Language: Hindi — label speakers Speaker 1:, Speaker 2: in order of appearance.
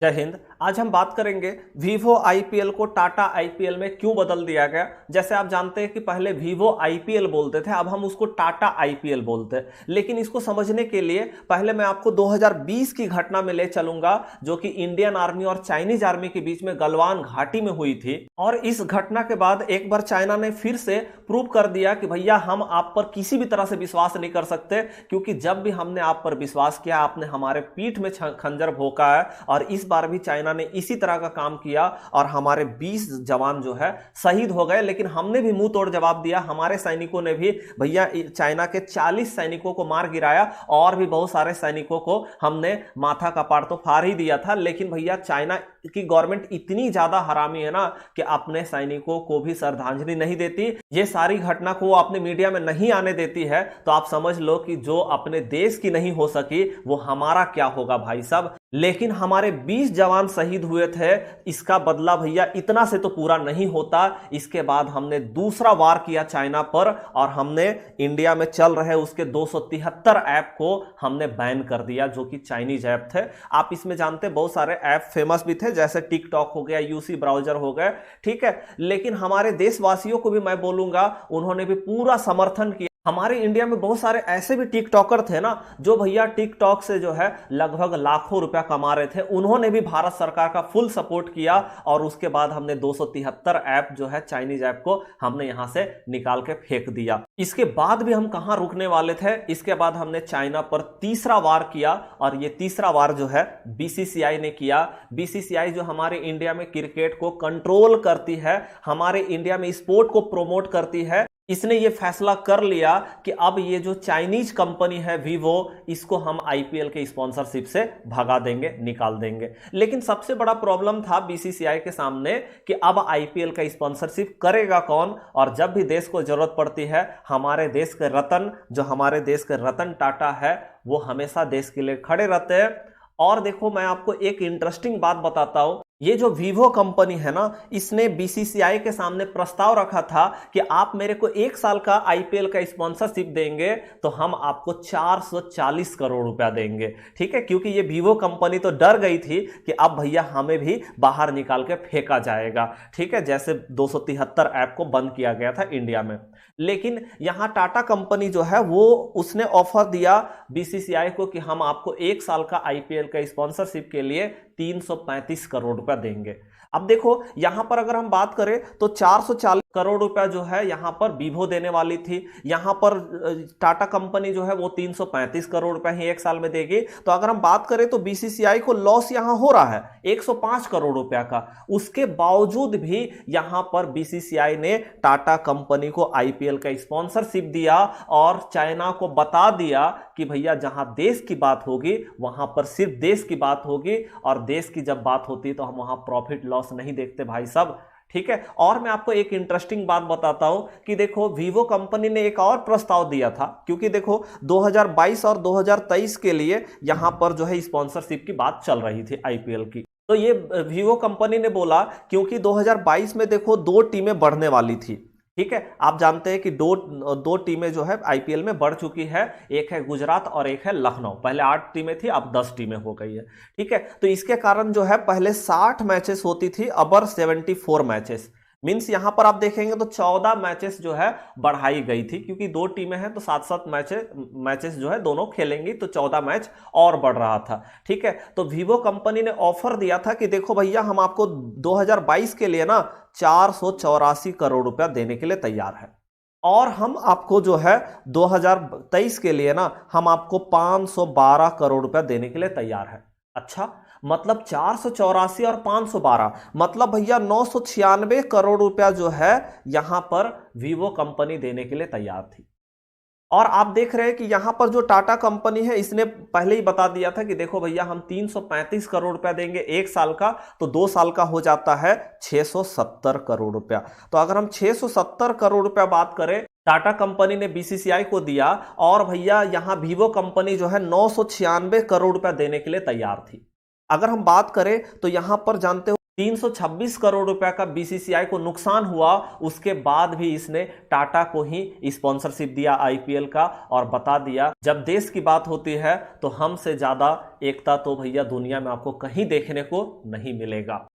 Speaker 1: जय हिंद। आज हम बात करेंगे वीवो आईपीएल को टाटा आईपीएल में क्यों बदल दिया गया। जैसे आप जानते हैं कि पहले वीवो आईपीएल बोलते थे, अब हम उसको टाटा आईपीएल बोलते हैं। लेकिन इसको समझने के लिए पहले मैं आपको 2020 की घटना में ले चलूंगा, जो कि इंडियन आर्मी और चाइनीज आर्मी के बीच में गलवान घाटी में हुई थी। और इस घटना के बाद एक बार चाइना ने फिर से प्रूव कर दिया कि भैया हम आप पर किसी भी तरह से विश्वास नहीं कर सकते, क्योंकि जब भी हमने आप पर विश्वास किया आपने हमारे पीठ में खंजर भोंका है। और इस बार भी चाइना ने इसी तरह का काम किया और हमारे 20 जवान जो है शहीद हो गए। लेकिन हमने भी मुंह तोड़ जवाब दिया, हमारे सैनिकों ने भी भैया चाइना के 40 सैनिकों को मार गिराया और भी बहुत सारे सैनिकों को हमने माथा कपाड़ तो फाड़ ही दिया था। लेकिन भैया चाइना की गवर्नमेंट इतनी ज्यादा हरामी है ना कि अपने सैनिकों को भी श्रद्धांजलि नहीं देती। ये सारी घटना को वो अपने मीडिया में नहीं आने देती है, तो आप समझ लो कि जो अपने देश की नहीं हो सकी वो हमारा क्या होगा भाई साहब। लेकिन हमारे 20 जवान शहीद हुए थे, इसका बदला भैया इतना से तो पूरा नहीं होता। इसके बाद हमने दूसरा वार किया चाइना पर और हमने इंडिया में चल रहे उसके 273 ऐप को हमने बैन कर दिया, जो कि चाइनीज ऐप थे। आप इसमें जानते बहुत सारे ऐप फेमस भी थे, जैसे टिकटॉक हो गया, यूसी ब्राउजर हो गए, ठीक है। लेकिन हमारे देशवासियों को भी मैं बोलूंगा, उन्होंने भी पूरा समर्थन किया। हमारे इंडिया में बहुत सारे ऐसे भी टिकटॉकर थे ना, जो भैया टिकटॉक से जो है लगभग लाखों रुपया कमा रहे थे। उन्होंने भी भारत सरकार का फुल सपोर्ट किया और उसके बाद हमने 273 ऐप जो है चाइनीज ऐप को हमने यहां से निकाल के फेंक दिया। इसके बाद भी हम कहां रुकने वाले थे, इसके बाद हमने चाइना पर तीसरा वार किया और ये तीसरा वार जो है बीसीसीआई ने किया। बीसीसीआई जो हमारे इंडिया में क्रिकेट को कंट्रोल करती है, हमारे इंडिया में स्पोर्ट को प्रोमोट करती है, इसने ये फैसला कर लिया कि अब ये जो चाइनीज कंपनी है वीवो, इसको हम आईपीएल के स्पॉन्सरशिप से भगा देंगे, निकाल देंगे। लेकिन सबसे बड़ा प्रॉब्लम था बीसीसीआई के सामने कि अब आईपीएल का स्पॉन्सरशिप करेगा कौन। और जब भी देश को जरूरत पड़ती है, हमारे देश के रतन, जो हमारे देश के रतन टाटा है, वो हमेशा देश के लिए खड़े रहते हैं। और देखो मैं आपको एक इंटरेस्टिंग बात बताता हूं, ये जो वीवो कंपनी है ना, इसने बीसीसीआई के सामने प्रस्ताव रखा था कि आप मेरे को 1 साल का आईपीएल का स्पॉन्सरशिप देंगे तो हम आपको 440 करोड़ रुपया देंगे, ठीक है। क्योंकि ये वीवो कंपनी तो डर गई थी कि अब भैया हमें भी बाहर निकाल के फेंका जाएगा, ठीक है, जैसे 273 ऐप को बंद किया गया था इंडिया में। लेकिन यहां टाटा कंपनी जो है वो उसने ऑफर दिया बीसीसीआई को कि हम आपको 1 साल का आईपीएल का स्पॉन्सरशिप के लिए 335 करोड़ रुपया देंगे। अब देखो यहां पर अगर हम बात करें तो 440 करोड़ रुपया जो है यहां पर वीवो देने वाली थी, यहां पर टाटा कंपनी जो है वो 335 करोड़ रुपया ही 1 साल में देगी। तो अगर हम बात करें तो बीसीसीआई को लॉस यहां हो रहा है 105 करोड़ रुपया का। उसके बावजूद भी यहां पर बीसीसीआई ने टाटा कंपनी को आईपीएल का स्पॉन्सरशिप दिया और चाइना को बता दिया कि भैया जहां देश की बात होगी वहां पर सिर्फ देश की बात होगी, और देश की जब बात होती तो हम वहां प्रॉफिट लॉस नहीं देखते भाई साहब, ठीक है। और मैं आपको एक इंटरेस्टिंग बात बताता हूं कि देखो वीवो कंपनी ने एक और प्रस्ताव दिया था, क्योंकि देखो 2022 और 2023 के लिए यहां पर जो है स्पॉन्सरशिप की बात चल रही थी आईपीएल की। तो ये वीवो कंपनी ने बोला, क्योंकि 2022 में देखो 2 टीमें बढ़ने वाली थी, ठीक है। आप जानते हैं कि दो टीमें जो है आईपीएल में बढ़ चुकी है, एक है गुजरात और एक है लखनऊ। पहले 8 टीमें थी, अब 10 टीमें हो गई है, ठीक है। तो इसके कारण जो है पहले 60 मैचेस होती थी, अब 74 मैचेस, मींस यहां पर आप देखेंगे तो 14 मैचेस जो है बढ़ाई गई थी, क्योंकि 2 टीमें हैं तो 7-7 मैचेस जो है दोनों खेलेंगी, तो 14 मैच और बढ़ रहा था, ठीक है। तो वीवो कंपनी ने ऑफर दिया था कि देखो भैया हम आपको 2022 के लिए ना 484 करोड़ रुपया देने के लिए तैयार है, और हम आपको जो है 2023 के लिए ना हम आपको 512 करोड़ रुपया देने के लिए तैयार है। अच्छा, मतलब 484 और 512, मतलब भैया 996 करोड़ रुपया जो है यहां पर वीवो कंपनी देने के लिए तैयार थी। और आप देख रहे हैं कि यहां पर जो टाटा कंपनी है, इसने पहले ही बता दिया था कि देखो भैया हम 335 करोड़ रुपया देंगे 1 साल का, तो 2 साल का हो जाता है 670 करोड़ रुपया। तो अगर हम 670 करोड़ रुपया बात करें, टाटा कंपनी ने बीसीसीआई को दिया, और भैया यहां वीवो कंपनी जो है 996 करोड़ रुपया देने के लिए तैयार थी। अगर हम बात करें तो यहां पर जानते हो 326 करोड़ रुपए का बीसीसीआई को नुकसान हुआ, उसके बाद भी इसने टाटा को ही स्पॉन्सरशिप दिया आईपीएल का और बता दिया जब देश की बात होती है तो हमसे ज्यादा एकता तो भैया दुनिया में आपको कहीं देखने को नहीं मिलेगा।